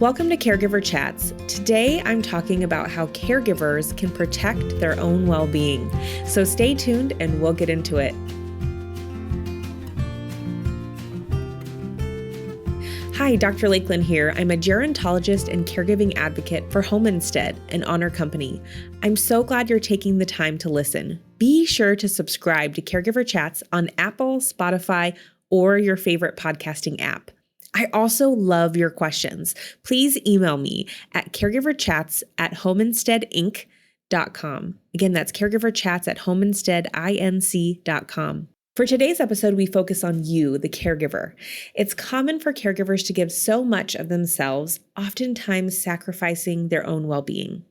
Welcome to Caregiver Chats. Today, I'm talking about how caregivers can protect their own well-being. So stay tuned and we'll get into it. Hi, Dr. Lakelyn here. I'm a gerontologist and caregiving advocate for Home Instead, an honor company. I'm so glad you're taking the time to listen. Be sure to subscribe to Caregiver Chats on Apple, Spotify, or your favorite podcasting app. I also love your questions. Please email me at caregiverchats@homeinsteadinc.com. Again, that's caregiverchats@homeinsteadinc.com. For today's episode, we focus on you, the caregiver. It's common for caregivers to give so much of themselves, oftentimes sacrificing their own well-being.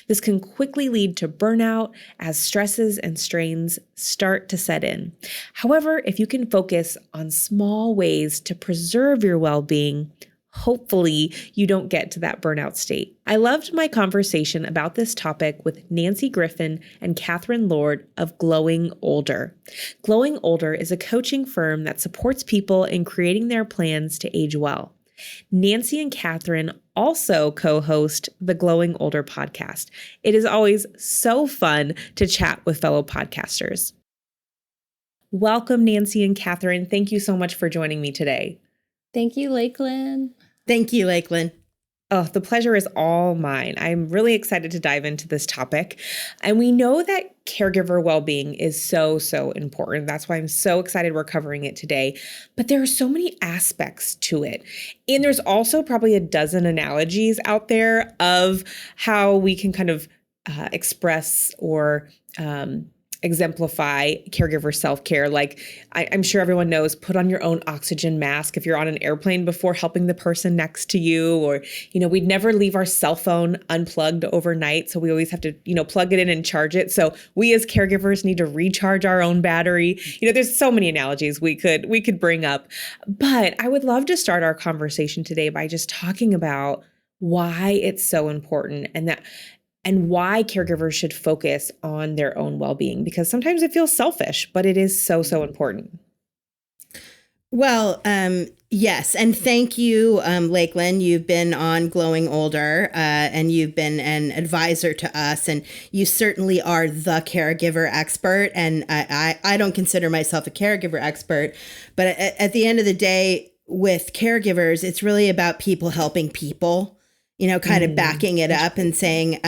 This can quickly lead to burnout as stresses and strains start to set in. However, if you can focus on small ways to preserve your well-being, hopefully you don't get to that burnout state. I loved my conversation about this topic with Nancy Griffin and Katherine of Glowing Older. Glowing Older is a coaching firm that supports people in creating their plans to age well. Nancy and Katherine also co-host the Glowing Older podcast. It is always so fun to chat with fellow podcasters. Welcome, Nancy and Katherine. Thank you so much for joining me today. Thank you, Lakelyn. Thank you, Lakelyn. Oh, the pleasure is all mine. I'm really excited to dive into this topic. And we know that caregiver well-being is so important. That's why I'm so excited we're covering it today. But there are so many aspects to it. And there's also probably a dozen analogies out there of how we can kind of express or exemplify caregiver self-care. Like I'm sure everyone knows, put on your own oxygen mask if you're on an airplane before helping the person next to you, or, we'd never leave our cell phone unplugged overnight. So we always have to, plug it in and charge it. So we as caregivers need to recharge our own battery. There's so many analogies we could bring up, but I would love to start our conversation today by just talking about why it's so important and why caregivers should focus on their own well-being, because sometimes it feels selfish, but it is so important. Well, yes. And thank you, Lakelyn. You've been on Glowing Older, and you've been an advisor to us, and you certainly are the caregiver expert. And I don't consider myself a caregiver expert, but at the end of the day, with caregivers, it's really about people helping people. Kind of backing it up and saying,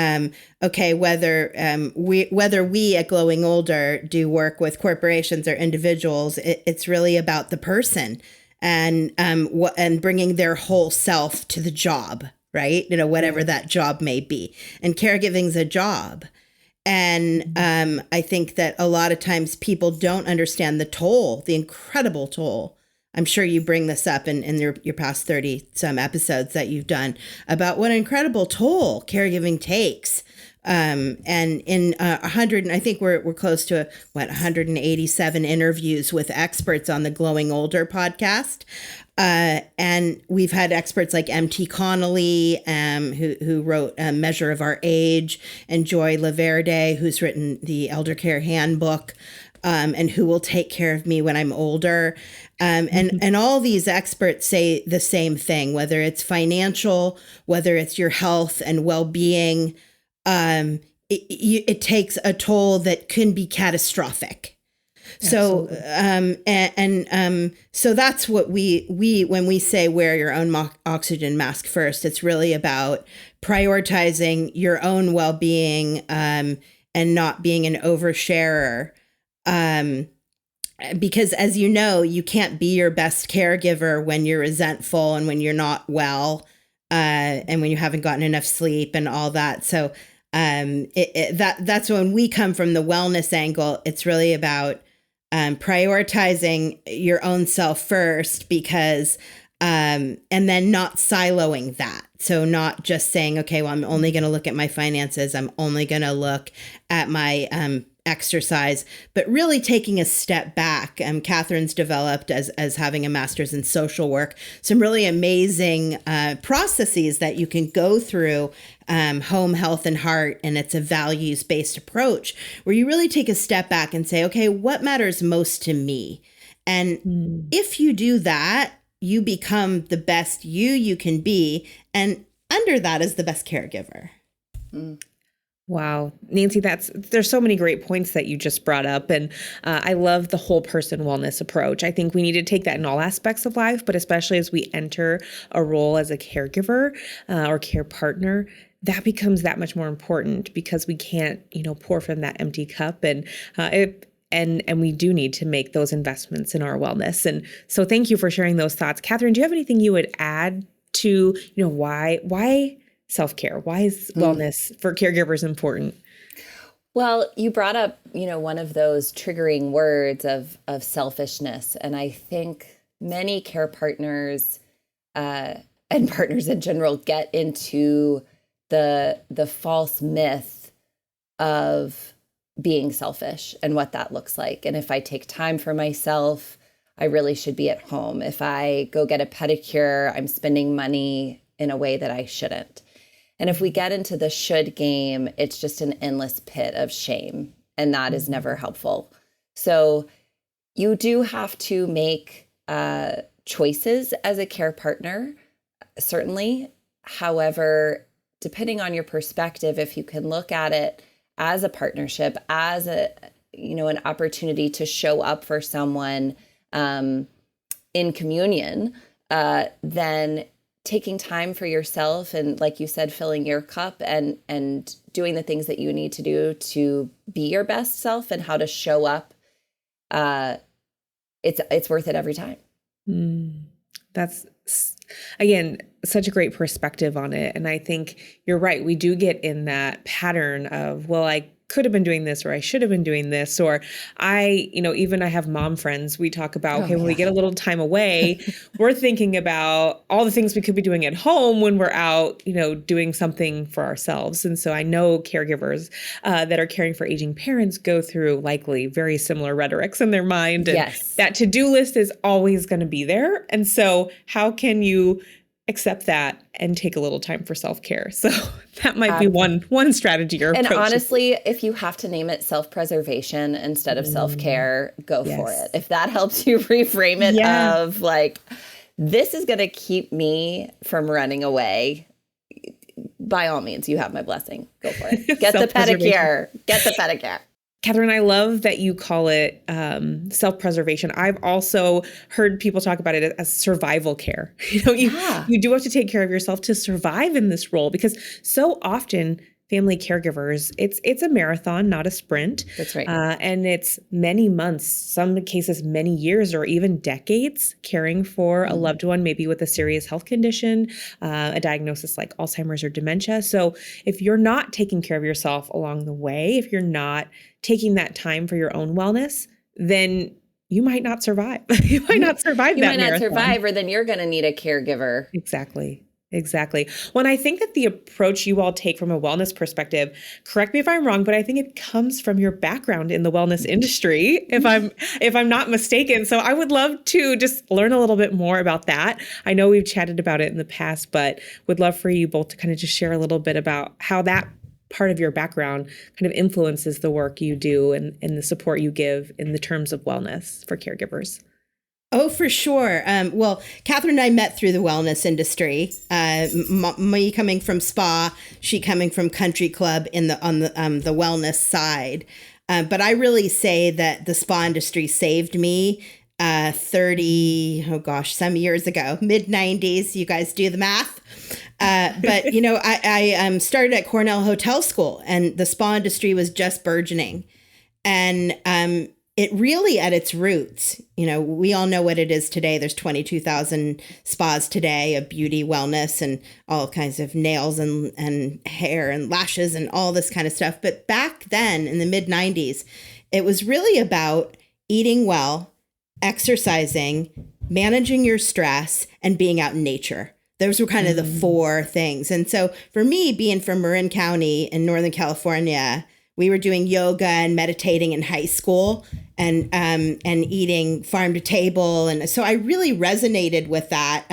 okay, whether we at Glowing Older do work with corporations or individuals, it's really about the person and bringing their whole self to the job, right? Whatever that job may be. And caregiving's a job. And I think that a lot of times people don't understand the incredible toll. I'm sure you bring this up in your past 30 some episodes that you've done about what an incredible toll caregiving takes. And in 100, I think we're close to 187 interviews with experts on the Glowing Older podcast. And we've had experts like M.T. Connolly, who wrote A Measure of Our Age, and Joy Laverde, who's written the Elder Care Handbook. And who will take care of me when I'm older. And all these experts say the same thing, whether it's financial, whether it's your health and well-being, it takes a toll that can be catastrophic. Absolutely. So that's what we when we say wear your own oxygen mask first, it's really about prioritizing your own well-being and not being an oversharer. Because as you know, you can't be your best caregiver when you're resentful and when you're not well, and when you haven't gotten enough sleep and all that. So, that's when we come from the wellness angle. It's really about, prioritizing your own self first, because, and then not siloing that. So not just saying, okay, well, I'm only going to look at my finances. I'm only going to look at my, exercise, but really taking a step back. Katherine's developed as having a master's in social work, some really amazing processes that you can go through, home, health, and heart. And it's a values-based approach where you really take a step back and say, okay, what matters most to me? And if you do that, you become the best you can be. And under that is the best caregiver. Wow. Nancy, there's so many great points that you just brought up. And I love the whole person wellness approach. I think we need to take that in all aspects of life, but especially as we enter a role as a caregiver or care partner, that becomes that much more important because we can't, pour from that empty cup. And we do need to make those investments in our wellness. And so thank you for sharing those thoughts. Katherine, do you have anything you would add to, why self-care? Why is wellness for caregivers important? Well, you brought up, one of those triggering words of selfishness. And I think many care partners and partners in general get into the false myth of being selfish and what that looks like. And if I take time for myself, I really should be at home. If I go get a pedicure, I'm spending money in a way that I shouldn't. And if we get into the should game, it's just an endless pit of shame, and that is never helpful. So you do have to make choices as a care partner, certainly. However, depending on your perspective, if you can look at it as a partnership, as an opportunity to show up for someone in communion, then taking time for yourself and, like you said, filling your cup and doing the things that you need to do to be your best self and how to show up, it's worth it every time. That's, again, such a great perspective on it. And I think you're right. We do get in that pattern of, well, I could have been doing this, or I should have been doing this, or even I have mom friends. We talk about, when we get a little time away, we're thinking about all the things we could be doing at home when we're out, doing something for ourselves. And so I know caregivers that are caring for aging parents go through likely very similar rhetorics in their mind. And yes. That to-do list is always going to be there. And so how can you accept that and take a little time for self-care? So that might be one strategy or approach. And honestly, if you have to name it self-preservation instead of self-care, go for it. If that helps you reframe it of like, this is going to keep me from running away, by all means, you have my blessing. Go for it. Get the pedicure. Get the pedicure. Katherine, I love that you call it self-preservation. I've also heard people talk about it as survival care. You do have to take care of yourself to survive in this role, because so often family caregivers, it's a marathon, not a sprint. That's right. And it's many months, some cases many years or even decades, caring for a loved one, maybe with a serious health condition, a diagnosis like Alzheimer's or dementia. So if you're not taking care of yourself along the way, if you're not taking that time for your own wellness, then you might not survive. You might not survive that marathon. You might not survive, or then you're going to need a caregiver. Exactly. Well, I think that the approach you all take from a wellness perspective, correct me if I'm wrong, but I think it comes from your background in the wellness industry, if I'm not mistaken. So I would love to just learn a little bit more about that. I know we've chatted about it in the past, but would love for you both to kind of just share a little bit about how that part of your background kind of influences the work you do and the support you give in the terms of wellness for caregivers. Oh, for sure. Well, Katherine and I met through the wellness industry. Me coming from spa, she coming from country club on the wellness side. But I really say that the spa industry saved me some years ago, mid-90s. You guys do the math. But, I started at Cornell Hotel School, and the spa industry was just burgeoning. And it really, at its roots, we all know what it is today. There's 22,000 spas today of beauty, wellness, and all kinds of nails and hair and lashes and all this kind of stuff. But back then in the mid-90s, it was really about eating well, exercising, managing your stress, and being out in nature. Those were kind of the four things. And so for me, being from Marin County in Northern California, we were doing yoga and meditating in high school and eating farm to table. And so I really resonated with that.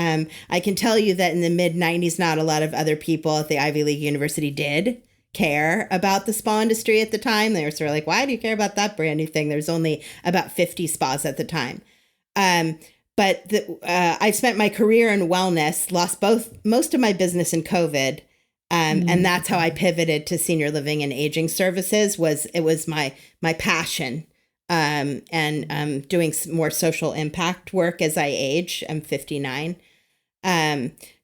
I can tell you that in the mid-90s, not a lot of other people at the Ivy League University did care about the spa industry at the time. They were sort of like, why do you care about that brand new thing? There's only about 50 spas at the time. but I've spent my career in wellness, lost most of my business in COVID. And that's how I pivoted to senior living and aging services. It was my passion, and doing more social impact work as I age. I'm 59.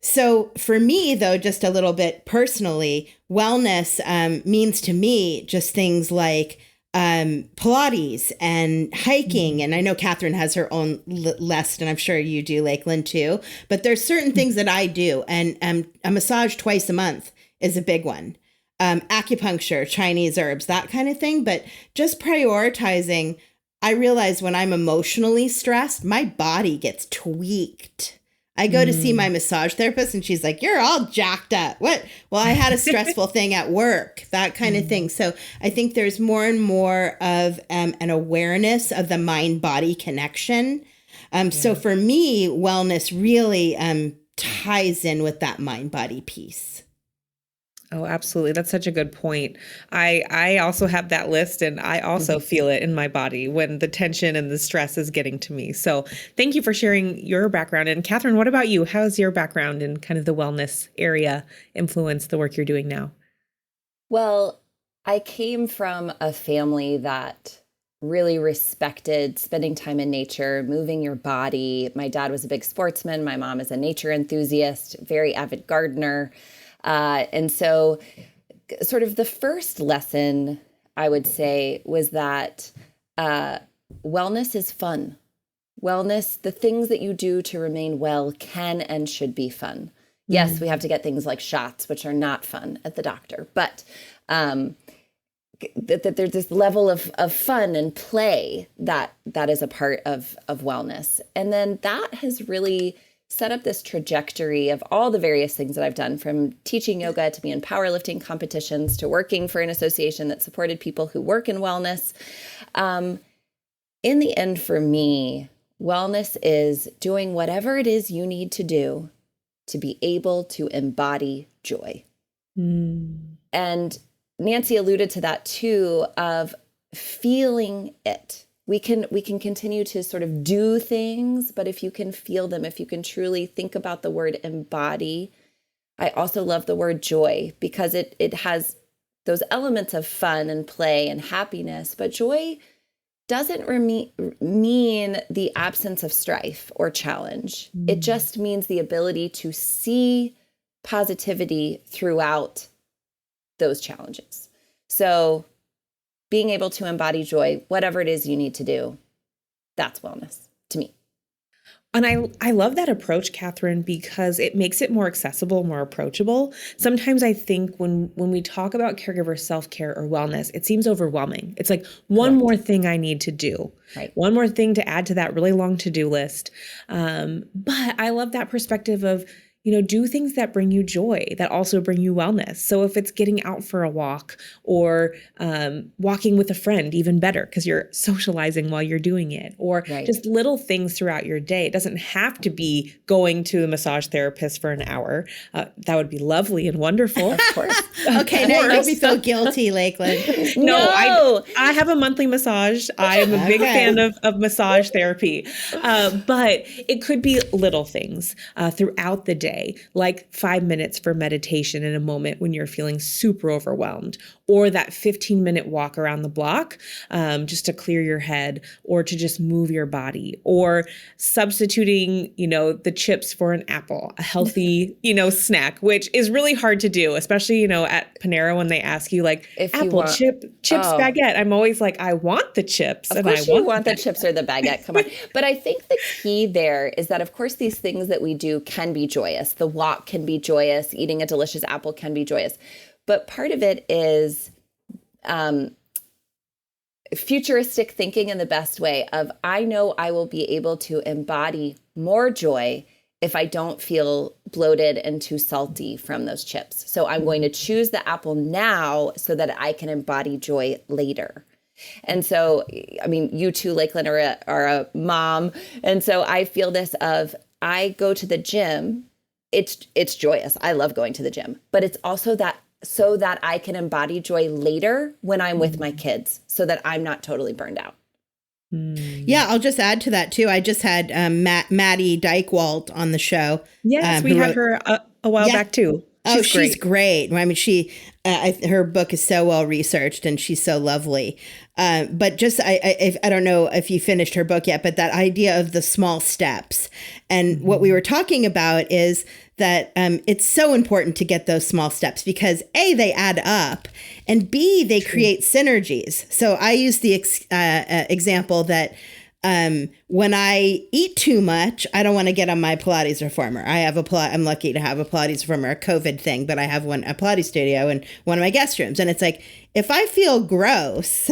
So for me, though, just a little bit personally, wellness means to me just things like Pilates and hiking. And I know Katherine has her own list, and I'm sure you do, Lakelyn, too. But there's certain things that I do. And a massage twice a month is a big one. Acupuncture, Chinese herbs, that kind of thing. But just prioritizing, I realize when I'm emotionally stressed, my body gets tweaked. I go to see my massage therapist and she's like, you're all jacked up. What? Well, I had a stressful thing at work, that kind of thing. So I think there's more and more of an awareness of the mind-body connection. So for me, wellness really ties in with that mind-body piece. Oh, absolutely. That's such a good point. I also have that list, and I also feel it in my body when the tension and the stress is getting to me. So thank you for sharing your background. And Katherine, what about you? How's your background in kind of the wellness area influence the work you're doing now? Well, I came from a family that really respected spending time in nature, moving your body. My dad was a big sportsman. My mom is a nature enthusiast, very avid gardener. And so sort of the first lesson I would say was that wellness is fun. Wellness, the things that you do to remain well can and should be fun. Yes, we have to get things like shots, which are not fun at the doctor, but that there's this level of fun and play that is a part of wellness. And then that has really set up this trajectory of all the various things that I've done, from teaching yoga to be in powerlifting competitions to working for an association that supported people who work in wellness. In the end, for me, wellness is doing whatever it is you need to do to be able to embody joy. And Nancy alluded to that too, of feeling it. We can continue to sort of do things, but if you can feel them, if you can truly think about the word embody. I also love the word joy because it has those elements of fun and play and happiness, but joy doesn't mean the absence of strife or challenge. It just means the ability to see positivity throughout those challenges. So being able to embody joy, whatever it is you need to do, that's wellness to me. And I love that approach, Katherine, because it makes it more accessible, more approachable. Sometimes I think when we talk about caregiver self-care or wellness, it seems overwhelming. It's like one more thing I need to do, one more thing to add to that really long to-do list. But I love that perspective of, do things that bring you joy, that also bring you wellness. So if it's getting out for a walk or walking with a friend, even better, because you're socializing while you're doing it, or just little things throughout your day. It doesn't have to be going to the massage therapist for an hour. That would be lovely and wonderful. Of course. Okay, now you make me feel guilty, Lakelyn. No, I have a monthly massage. I'm a big fan of massage therapy. But it could be little things throughout the day, like 5 minutes for meditation in a moment when you're feeling super overwhelmed, or that 15-minute walk around the block just to clear your head or to just move your body, or substituting, the chips for an apple, a healthy, snack, which is really hard to do, especially, at Panera when they ask you like if apple, chips, baguette. I'm always like, I want the chips. Of course you want the chips or the baguette. Come on. But I think the key there is that, of course, these things that we do can be joyous. The walk can be joyous. Eating a delicious apple can be joyous. But part of it is futuristic thinking in the best way of, I know I will be able to embody more joy if I don't feel bloated and too salty from those chips. So I'm going to choose the apple now so that I can embody joy later. And so, I mean, you too, Lakelyn, are a mom. And so I feel this of, I go to the gym. It's joyous. I love going to the gym, but it's also that so that I can embody joy later when I'm with my kids, so that I'm not totally burned out. Yeah, I'll just add to that too. I just had Maddie Dykewalt on the show. Yes, we had her a while back too. She's great. I mean, her book is so well researched and she's so lovely. But just, I don't know if you finished her book yet, but that idea of the small steps. And what we were talking about is that it's so important to get those small steps because A, they add up, and B, they create synergies. So I use the example that when I eat too much, I don't want to get on my Pilates reformer. I'm lucky to have a Pilates reformer, a COVID thing, but I have a Pilates studio in one of my guest rooms. And it's like, if I feel gross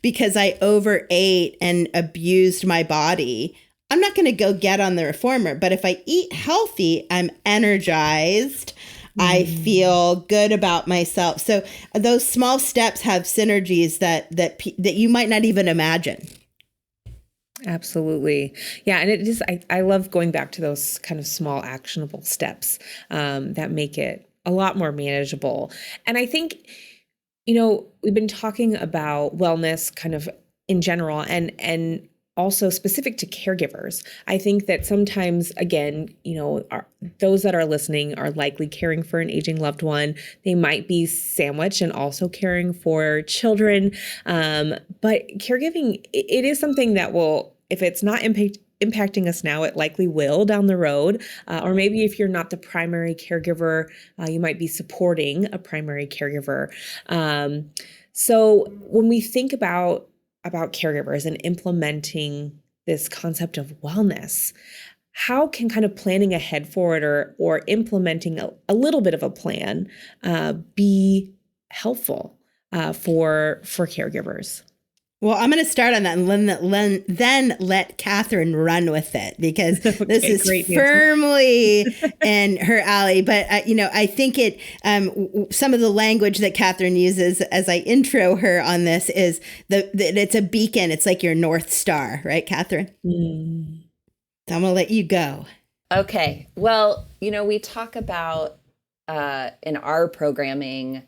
because I overate and abused my body, I'm not going to go get on the reformer. But if I eat healthy, I'm energized. I feel good about myself. So those small steps have synergies that you might not even imagine. Absolutely. Yeah. And I love going back to those kind of small actionable steps that make it a lot more manageable. And I think, we've been talking about wellness kind of in general and also specific to caregivers. I think that sometimes, again, those that are listening are likely caring for an aging loved one. They might be sandwiched and also caring for children. But caregiving, it is something that will, if it's not impacting us now, it likely will down the road. Or maybe if you're not the primary caregiver, you might be supporting a primary caregiver. So when we think about caregivers and implementing this concept of wellness, how can kind of planning ahead for it or implementing a little bit of a plan be helpful for caregivers? Well, I'm going to start on that and then let Katherine run with it because this is firmly in her alley. But, I think some of the language that Katherine uses as I intro her on this is that it's a beacon. It's like your North Star, right, Katherine? So I'm going to let you go. Okay. Well, we talk about in our programming,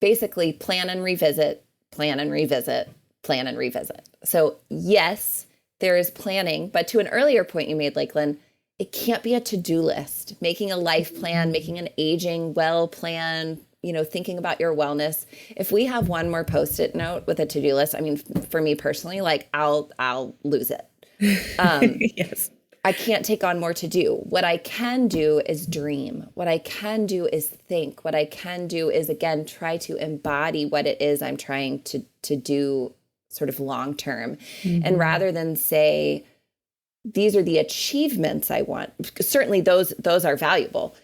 basically plan and revisit. Plan and revisit, plan and revisit. So yes, there is planning, but to an earlier point you made, Lakelyn, it can't be a to-do list. Making a life plan, making an aging well plan, thinking about your wellness. If we have one more Post-it note with a to-do list, I mean, for me personally, I'll lose it. Yes. I can't take on more to do. What I can do is dream. What I can do is think. What I can do is, again, try to embody what it is I'm trying to do sort of long term. And rather than say, these are the achievements I want, certainly those are valuable.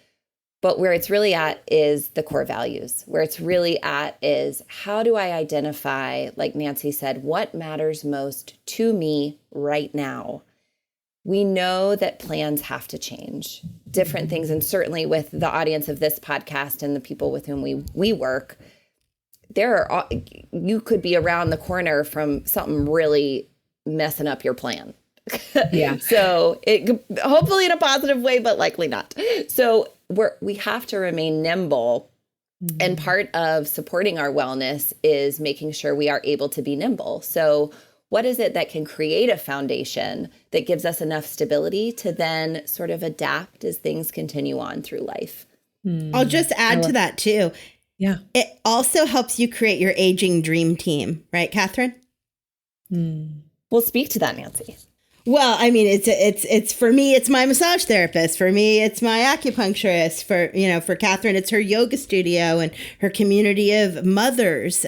But where it's really at is the core values. Where it's really at is how do I identify, like Nancy said, what matters most to me right now? We know that plans have to change, different things. And certainly with the audience of this podcast and the people with whom we work, you could be around the corner from something really messing up your plan. Yeah. So hopefully in a positive way, but likely not. So we have to remain nimble. And part of supporting our wellness is making sure we are able to be nimble. So what is it that can create a foundation that gives us enough stability to then sort of adapt as things continue on through life? I'll just add to that too. Yeah. It also helps you create your aging dream team, right, Katherine? We'll speak to that, Nancy. Well, I mean, it's for me, it's my massage therapist. For me, it's my acupuncturist. For Katherine, it's her yoga studio and her community of mothers.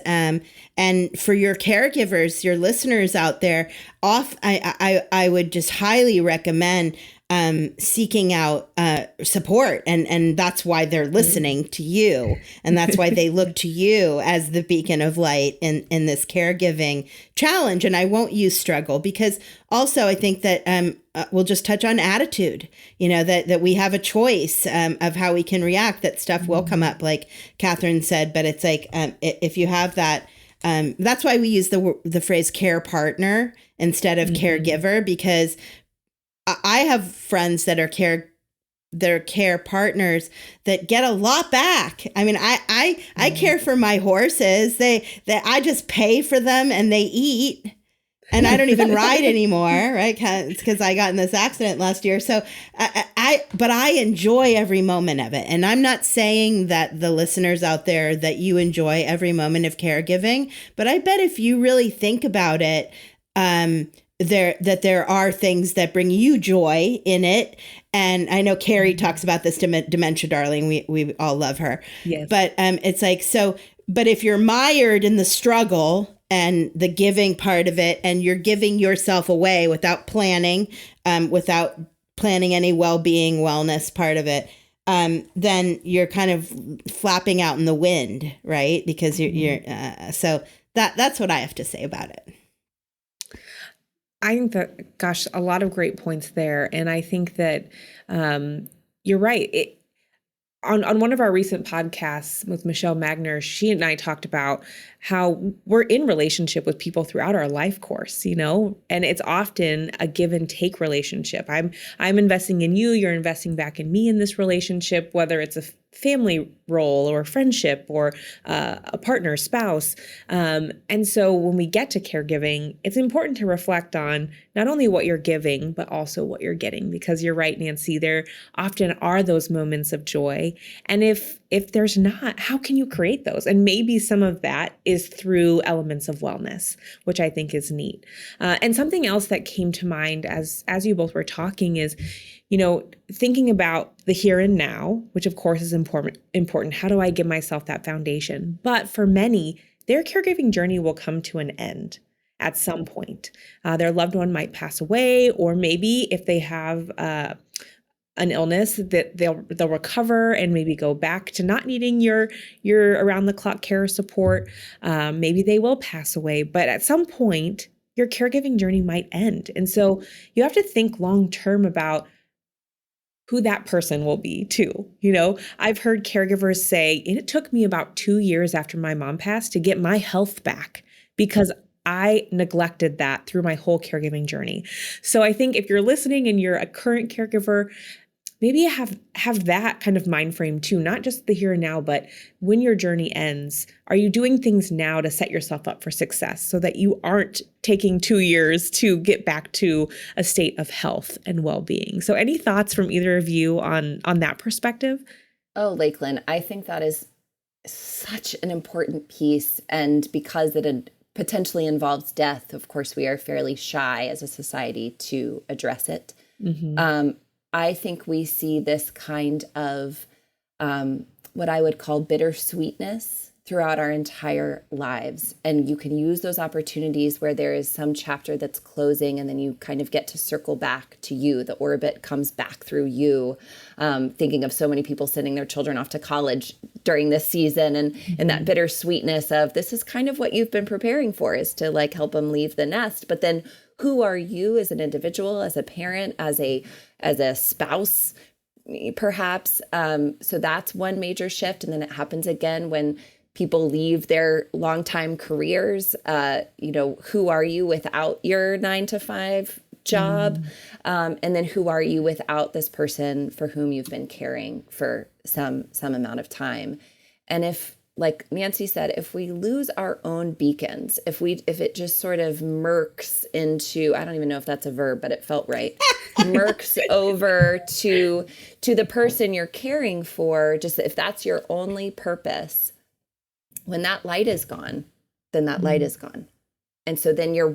And for your caregivers, your listeners out there, I would just highly recommend seeking out support. And that's why they're listening to you. And that's why they look to you as the beacon of light in this caregiving challenge. And I won't use struggle because also I think that we'll just touch on attitude, that we have a choice of how we can react, that stuff will come up, like Katherine said. But it's like if you have that, that's why we use the phrase care partner instead of caregiver, because I have friends that are care partners that get a lot back. I mean, I care for my horses. I just pay for them and they eat. and I don't even ride anymore, right? Because I got in this accident last year. So but I enjoy every moment of it. And I'm not saying that the listeners out there that you enjoy every moment of caregiving, but I bet if you really think about it, there are things that bring you joy in it. And I know Carrie talks about this dementia darling. We all love her. Yes. But it's like, so, but if you're mired in the struggle and the giving part of it, and you're giving yourself away without planning any well-being, wellness part of it, then you're kind of flapping out in the wind, right? Because you're so that's what I have to say about it. I think that, gosh, a lot of great points there. And I think that you're right. On one of our recent podcasts with Michelle Magner, she and I talked about how we're in relationship with people throughout our life course, and it's often a give and take relationship. I'm investing in you, you're investing back in me in this relationship, whether it's a family role or friendship or a partner, spouse. And so when we get to caregiving, it's important to reflect on not only what you're giving, but also what you're getting, because you're right, Nancy, there often are those moments of joy. And if there's not, how can you create those? And maybe some of that is through elements of wellness, which I think is neat. And something else that came to mind as you both were talking is, thinking about the here and now, which of course is important. How do I give myself that foundation? But for many, their caregiving journey will come to an end at some point. Their loved one might pass away, or maybe if they have an illness, that they'll recover and maybe go back to not needing your around the clock care support. Maybe they will pass away, but at some point your caregiving journey might end. And so you have to think long term about who that person will be too. I've heard caregivers say, it took me about 2 years after my mom passed to get my health back because I neglected that through my whole caregiving journey. So I think if you're listening and you're a current caregiver, maybe have that kind of mind frame too, not just the here and now, but when your journey ends, are you doing things now to set yourself up for success so that you aren't taking 2 years to get back to a state of health and well-being? So any thoughts from either of you on that perspective? Oh, Lakelyn, I think that is such an important piece. And because it potentially involves death, of course, we are fairly shy as a society to address it. Mm-hmm. I think we see this kind of what I would call bittersweetness throughout our entire lives. And you can use those opportunities where there is some chapter that's closing and then you kind of get to circle back to you. The orbit comes back through you. Thinking of so many people sending their children off to college during this season and that bittersweetness of this is kind of what you've been preparing for, is to like help them leave the nest. But then who are you as an individual, as a parent, as a spouse, perhaps? So that's one major shift. And then it happens again when people leave their longtime careers. Who are you without your 9-to-5 job? And then who are you without this person for whom you've been caring for some amount of time? And if, like Nancy said, if we lose our own beacons, if it just sort of murks into, I don't even know if that's a verb, but it felt right, murks over to the person you're caring for, just if that's your only purpose, when that light is gone, then that light is gone. And so then you're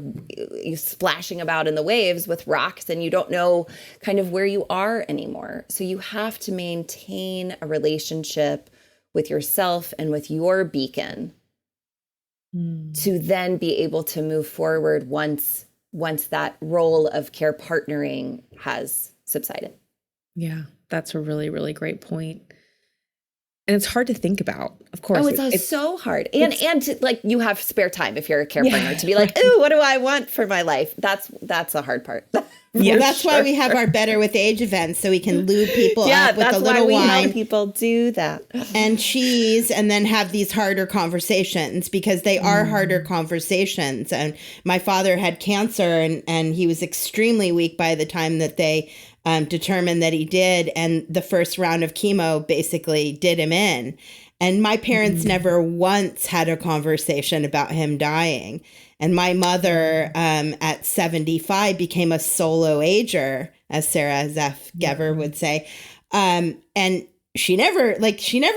splashing about in the waves with rocks and you don't know kind of where you are anymore. So you have to maintain a relationship with yourself and with your beacon to then be able to move forward once that role of care partnering has subsided. Yeah, that's a really, really great point. And it's hard to think about, of course. Oh, it's so hard. And to, like, you have spare time if you're a care partner to be like, ooh, what do I want for my life? That's the hard part. Yeah, that's why we have our Better with Age events, so we can lube people up with a little wine. Yeah, help people do that. And cheese, and then have these harder conversations, because they are harder conversations. And my father had cancer, and he was extremely weak by the time that they determined that he did. And the first round of chemo basically did him in. And my parents never once had a conversation about him dying. And my mother at 75 became a solo ager, as Sarah Gever would say. And she never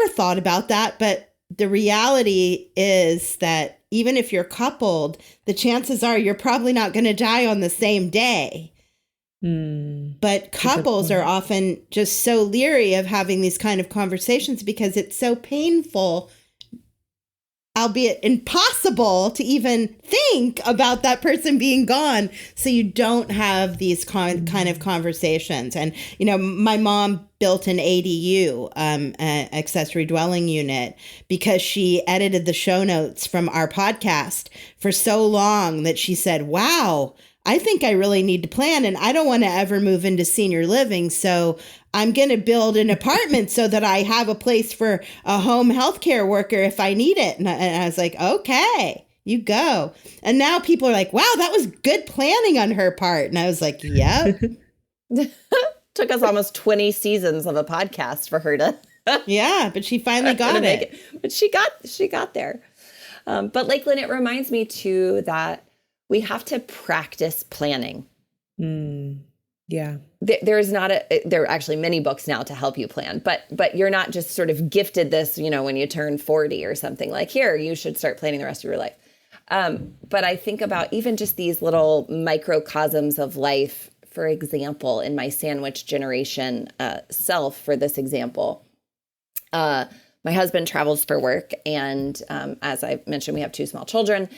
thought about that. But the reality is that even if you're coupled, the chances are you're probably not going to die on the same day. But couples are often just so leery of having these kind of conversations because it's so painful, albeit impossible, to even think about that person being gone. So you don't have these kind of conversations. And, you know, my mom built an ADU, accessory dwelling unit, because she edited the show notes from our podcast for so long that she said, wow, I think I really need to plan, and I don't want to ever move into senior living. So I'm going to build an apartment so that I have a place for a home healthcare worker if I need it. And I was like, okay, you go. And now people are like, wow, that was good planning on her part. And I was like, yep. Took us almost 20 seasons of a podcast for her to. Yeah, but she finally got it. But she got there. But Lakelyn, it reminds me too that we have to practice planning. Yeah. There are actually many books now to help you plan, but you're not just sort of gifted this, you know, when you turn 40 or something like, here, you should start planning the rest of your life. But I think about even just these little microcosms of life, for example, in my sandwich generation self, for this example, my husband travels for work. And as I mentioned, we have 2 small children.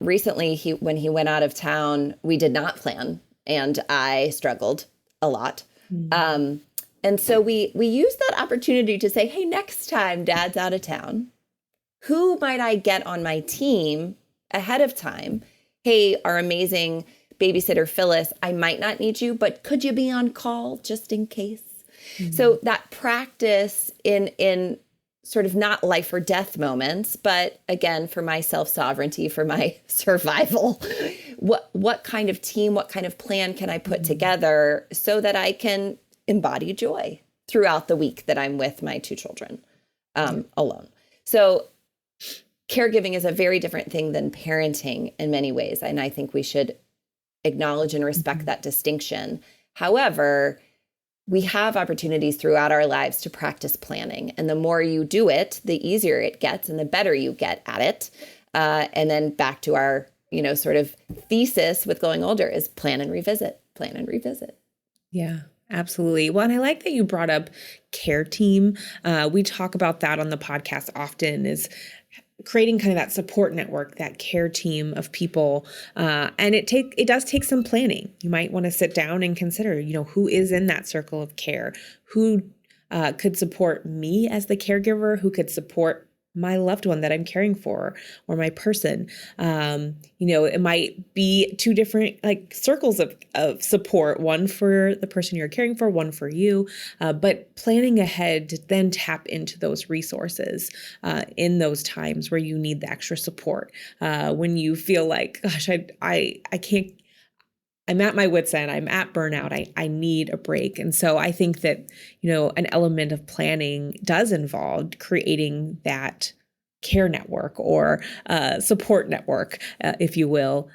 Recently, when he went out of town, we did not plan, and I struggled a lot. And so we used that opportunity to say, hey, next time Dad's out of town, who might I get on my team ahead of time? Hey, our amazing babysitter Phyllis, I might not need you, but could you be on call just in case? So that practice in sort of not life or death moments, but again, for my self-sovereignty, for my survival, what kind of team, what kind of plan can I put together so that I can embody joy throughout the week that I'm with my 2 children alone. So caregiving is a very different thing than parenting in many ways. And I think we should acknowledge and respect that distinction. However, we have opportunities throughout our lives to practice planning. And the more you do it, the easier it gets and the better you get at it. And then back to our, you know, sort of thesis with going older is plan and revisit. Yeah, absolutely. Well, and I like that you brought up care team. We talk about that on the podcast often, is creating kind of that support network, that care team of people. And it does take some planning. You might want to sit down and consider, you know, who is in that circle of care, who could support me as the caregiver, who could support my loved one that I'm caring for, or my person. You know, it might be 2 different circles of support, one for the person you're caring for, one for you, but planning ahead to then tap into those resources in those times where you need the extra support. When you feel like, gosh, I can't, I'm at my wit's end, I'm at burnout, I need a break. And so I think that, you know, an element of planning does involve creating that care network or support network, if you will,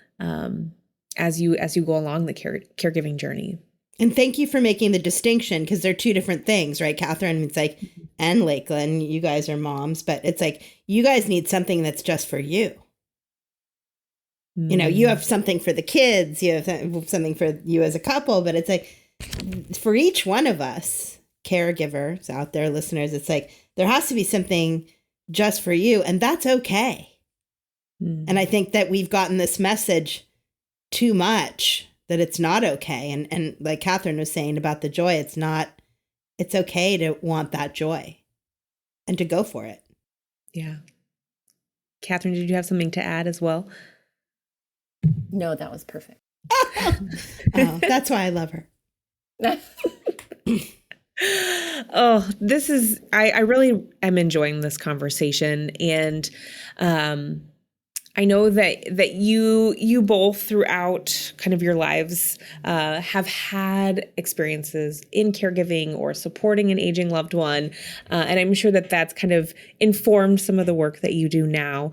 as you go along the caregiving journey. And thank you for making the distinction, because they're 2 different things, right, Katherine? It's like, and Lakelyn, you guys are moms, but it's like, you guys need something that's just for you. You know, you have something for the kids, you have something for you as a couple, but it's like, for each one of us, caregivers out there, listeners, it's like, there has to be something just for you, and that's okay. And I think that we've gotten this message too much, that it's not okay. And like Katherine was saying about the joy, it's okay to want that joy and to go for it. Yeah. Katherine, did you have something to add as well? No, that was perfect. Oh, that's why I love her. Oh, I really am enjoying this conversation. And I know that you both throughout kind of your lives have had experiences in caregiving or supporting an aging loved one, and I'm sure that that's kind of informed some of the work that you do now.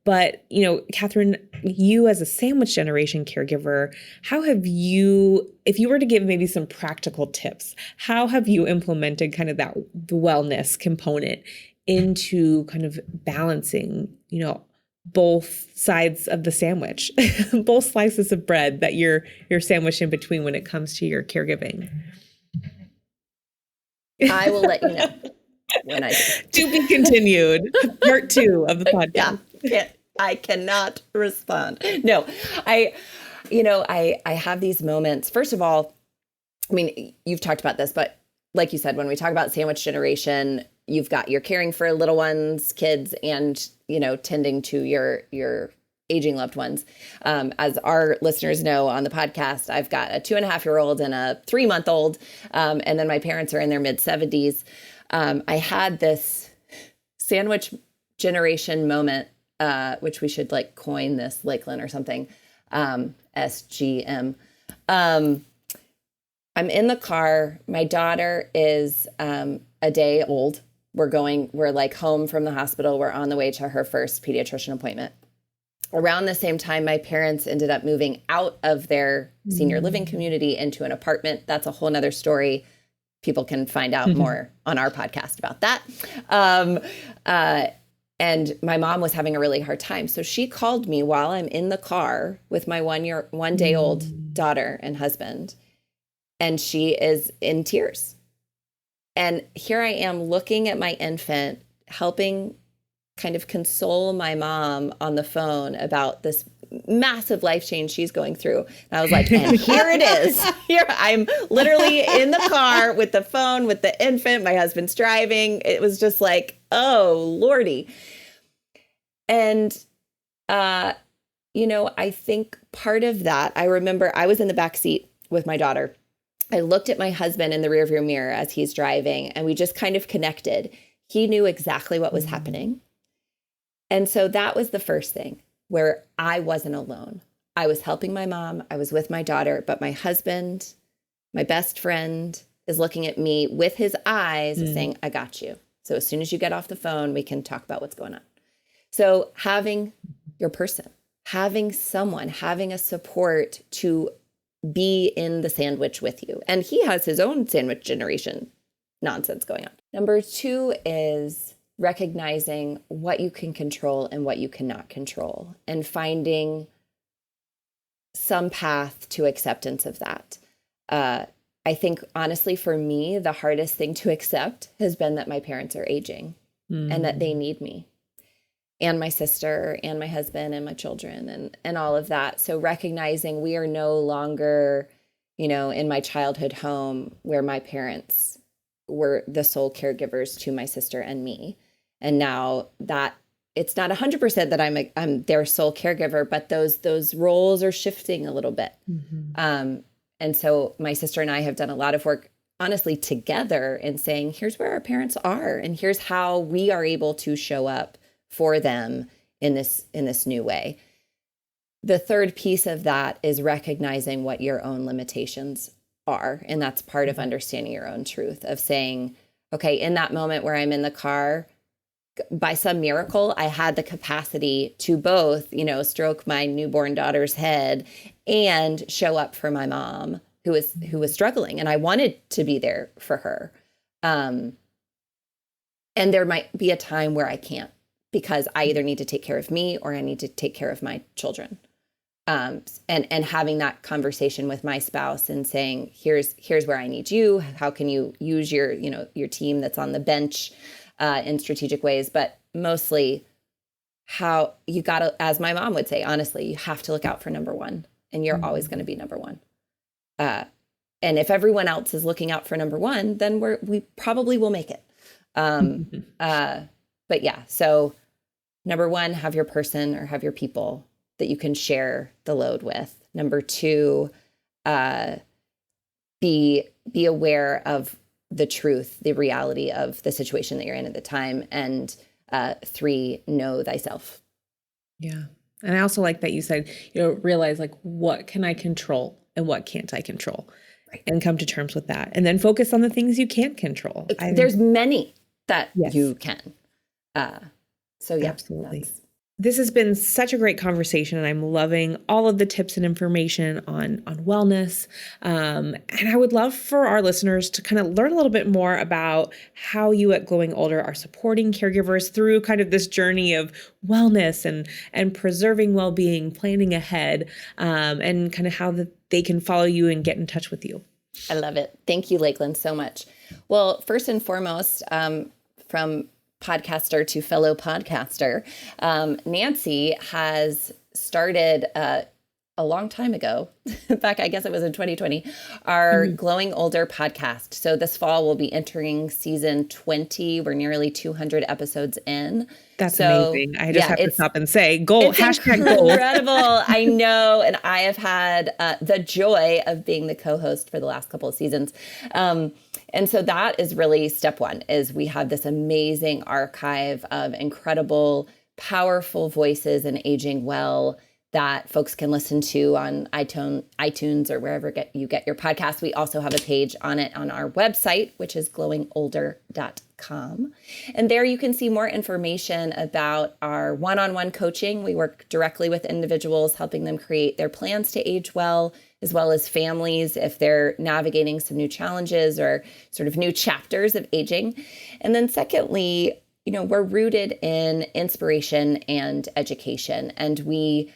But, Katherine, you as a sandwich generation caregiver, how have you, if you were to give maybe some practical tips, how have you implemented kind of the wellness component into kind of balancing, both sides of the sandwich, both slices of bread that you're sandwiched in between when it comes to your caregiving? I will let you know when I do. To be continued. Part 2 of the podcast. Yeah, I cannot respond. No, I have these moments. First of all, I mean, you've talked about this, but like you said, when we talk about sandwich generation, you've got your caring for little ones, kids, and, tending to your aging loved ones. As our listeners know on the podcast, I've got a 2.5-year-old and a 3-month-old. And then my parents are in their mid-70s. I had this sandwich generation moment, which we should coin this, Lakelyn or something, SGM. I'm in the car. My daughter is a day old. We're home from the hospital. We're on the way to her first pediatrician appointment. Around the same time, my parents ended up moving out of their senior living community into an apartment. That's a whole nother story. People can find out more on our podcast about that. And my mom was having a really hard time. So she called me while I'm in the car with my 1 day old daughter and husband. And she is in tears. And here I am looking at my infant, helping kind of console my mom on the phone about this massive life change she's going through. And I was like, and here it is. Here I'm literally in the car with the phone, with the infant, my husband's driving. It was just like, oh, Lordy. And, I think part of that, I remember I was in the back seat with my daughter. I looked at my husband in the rearview mirror as he's driving, and we just kind of connected. He knew exactly what was happening. And so that was the first thing where I wasn't alone. I was helping my mom. I was with my daughter, but my husband, my best friend, is looking at me with his eyes saying, I got you. So as soon as you get off the phone, we can talk about what's going on. So having your person, having someone, having a support to be in the sandwich with you. And he has his own sandwich generation nonsense going on. Number 2 is recognizing what you can control and what you cannot control, and finding some path to acceptance of that. I think, honestly, for me, the hardest thing to accept has been that my parents are aging and that they need me and my sister and my husband and my children and all of that. So recognizing we are no longer, in my childhood home where my parents were the sole caregivers to my sister and me. And now that it's not 100% that I'm their sole caregiver, but those roles are shifting a little bit. And so my sister and I have done a lot of work, honestly, together in saying, here's where our parents are, and here's how we are able to show up for them in this new way. The third piece of that is recognizing what your own limitations are. And that's part of understanding your own truth, of saying, okay, in that moment where I'm in the car, by some miracle, I had the capacity to both, stroke my newborn daughter's head and show up for my mom who was struggling. And I wanted to be there for her. And there might be a time where I can't, because I either need to take care of me or I need to take care of my children. And having that conversation with my spouse and saying, here's where I need you. How can you use your team that's on the bench in strategic ways? But mostly how you got to, as my mom would say, honestly, you have to look out for number one, and you're always going to be number one. And if everyone else is looking out for number one, then we probably will make it. But yeah, so number 1, have your person or have your people that you can share the load with. Number 2, be aware of the truth, the reality of the situation that you're in at the time. And 3, know thyself. Yeah. And I also like that you said, realize like, what can I control and what can't I control? Right. And come to terms with that. And then focus on the things you can't control. There's many that Yes. you can. So yeah, absolutely. This has been such a great conversation, and I'm loving all of the tips and information on wellness. And I would love for our listeners to kind of learn a little bit more about how you at Glowing Older are supporting caregivers through kind of this journey of wellness and preserving well-being, planning ahead, and kind of how they can follow you and get in touch with you. I love it. Thank you, Lakelyn, so much. Well, first and foremost, from podcaster to fellow podcaster, Nancy has started a long time ago, back, I guess it was in 2020, our Glowing Older podcast. So this fall we'll be entering season 20. We're nearly 200 episodes in. That's amazing. I just have to stop and say, goal, hashtag goal. Incredible. I know. And I have had the joy of being the co-host for the last couple of seasons. And so that is really step one, is we have this amazing archive of incredible, powerful voices in aging well that folks can listen to on iTunes or wherever you get your podcasts. We also have a page on it on our website, which is glowingolder.com. And there you can see more information about our one-on-one coaching. We work directly with individuals, helping them create their plans to age well as families if they're navigating some new challenges or sort of new chapters of aging. And then secondly, we're rooted in inspiration and education. And we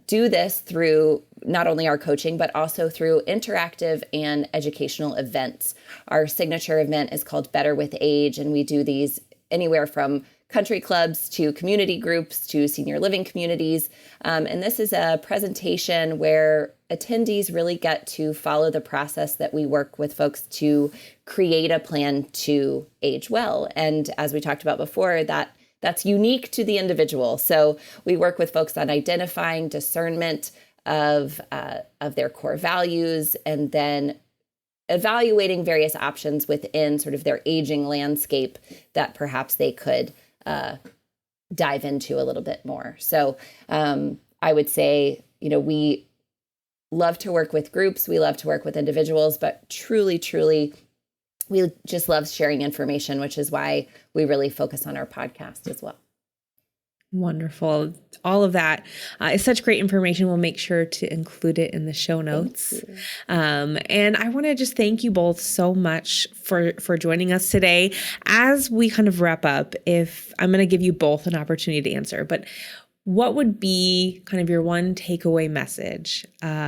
do this through not only our coaching, but also through interactive and educational events. Our signature event is called Better with Age, and we do these anywhere from country clubs to community groups to senior living communities. And this is a presentation where attendees really get to follow the process that we work with folks to create a plan to age well. And as we talked about before, that's unique to the individual. So we work with folks on identifying discernment of their core values, and then evaluating various options within sort of their aging landscape that perhaps they could dive into a little bit more. So I would say, we love to work with groups. We love to work with individuals, but truly, we just love sharing information, which is why we really focus on our podcast as well. Wonderful. All of that is such great information. We'll make sure to include it in the show notes. And I want to just thank you both so much for joining us today. As we kind of wrap up, if I'm going to give you both an opportunity to answer, but what would be kind of your one takeaway message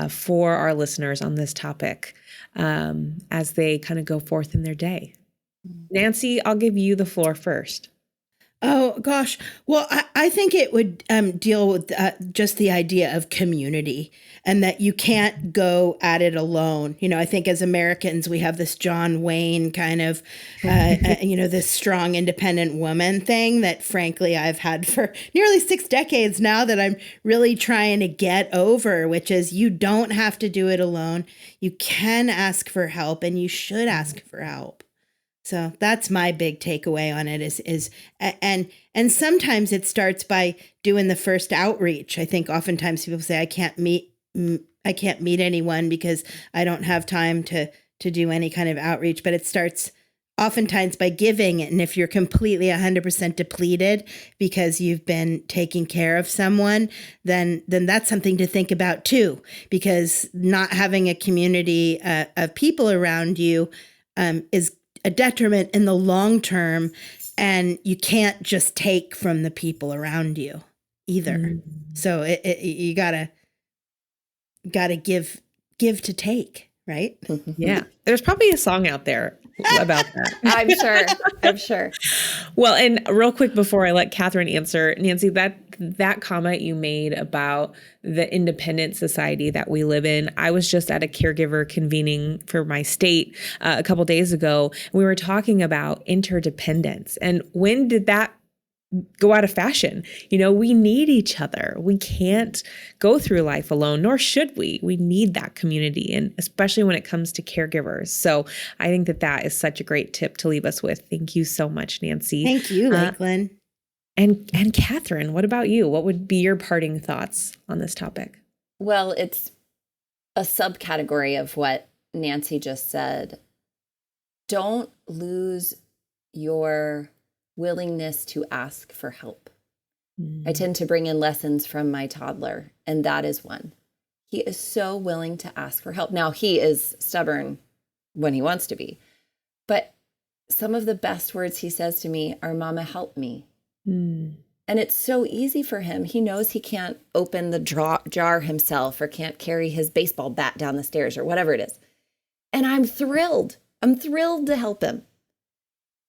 for our listeners on this topic as they kind of go forth in their day? Nancy, I'll give you the floor first. Oh, gosh. Well, I think it would deal with just the idea of community, and that you can't go at it alone. I think as Americans, we have this John Wayne kind of, this strong, independent woman thing that, frankly, I've had for nearly 6 decades now that I'm really trying to get over, which is you don't have to do it alone. You can ask for help, and you should ask for help. So that's my big takeaway on it and sometimes it starts by doing the first outreach. I think oftentimes people say, I can't meet anyone because I don't have time to do any kind of outreach, but it starts oftentimes by giving. And if you're completely 100% depleted because you've been taking care of someone, then that's something to think about too, because not having a community of people around you is a detriment in the long term, and you can't just take from the people around you either. Mm-hmm. So you gotta give to take, right? Yeah, there's probably a song out there about that. I'm sure. Well, and real quick before I let Katherine answer, Nancy, that comment you made about the independent society that we live in, I was just at a caregiver convening for my state a couple days ago. We were talking about interdependence, and when did that go out of fashion? We need each other. We can't go through life alone, nor should we. We need that community, and especially when it comes to caregivers. So I think that is such a great tip to leave us with. Thank you so much, Nancy. Thank you, Lakelyn. And Katherine, what about you? What would be your parting thoughts on this topic? Well, it's a subcategory of what Nancy just said. Don't lose your willingness to ask for help. I tend to bring in lessons from my toddler, and that is one. He is so willing to ask for help. Now, he is stubborn when he wants to be, but some of the best words he says to me are, "Mama, help me." And it's so easy for him. He knows he can't open the jar himself or can't carry his baseball bat down the stairs or whatever it is. And I'm thrilled. I'm thrilled to help him.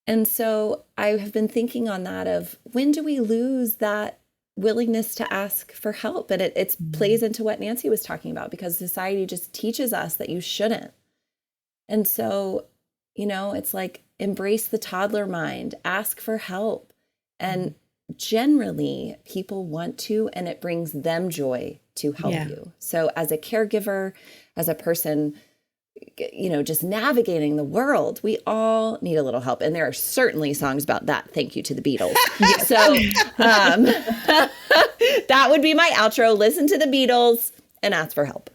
And so I have been thinking on that of, when do we lose that willingness to ask for help? And it plays into what Nancy was talking about, because society just teaches us that you shouldn't. And so, it's like, embrace the toddler mind, ask for help. And generally people want to, and it brings them joy to help you. So as a caregiver, as a person, just navigating the world, we all need a little help. And there are certainly songs about that. Thank you to the Beatles. So that would be my outro. Listen to the Beatles and ask for help.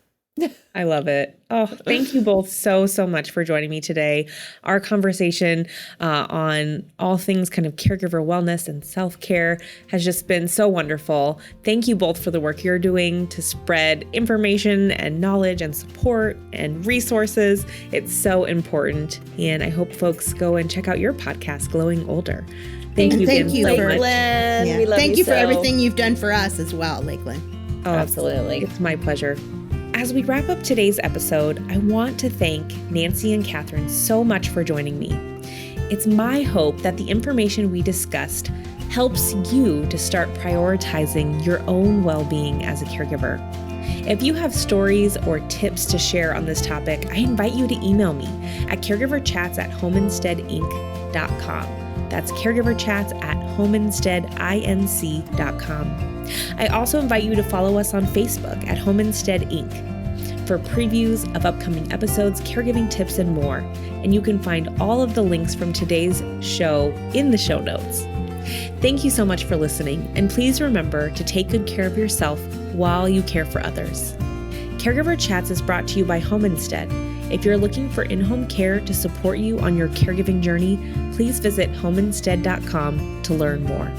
I love it. Oh, thank you both so much for joining me today. Our conversation on all things kind of caregiver wellness and self-care has just been so wonderful. Thank you both for the work you're doing to spread information and knowledge and support and resources. It's so important. And I hope folks go and check out your podcast, Glowing Older. Thank you, Lakelyn. Yeah. We love Thank you for so. everything you've done for us as well, Lakelyn. Oh, absolutely. It's my pleasure. As we wrap up today's episode, I want to thank Nancy and Katherine so much for joining me. It's my hope that the information we discussed helps you to start prioritizing your own well-being as a caregiver. If you have stories or tips to share on this topic, I invite you to email me at caregiverchats@homeinsteadinc.com. That's caregiverchats@homeinsteadinc.com. I also invite you to follow us on Facebook at Home Instead Inc. for previews of upcoming episodes, caregiving tips, and more. And you can find all of the links from today's show in the show notes. Thank you so much for listening, and please remember to take good care of yourself while you care for others. Caregiver Chats is brought to you by Home Instead. If you're looking for in-home care to support you on your caregiving journey, please visit homeinstead.com to learn more.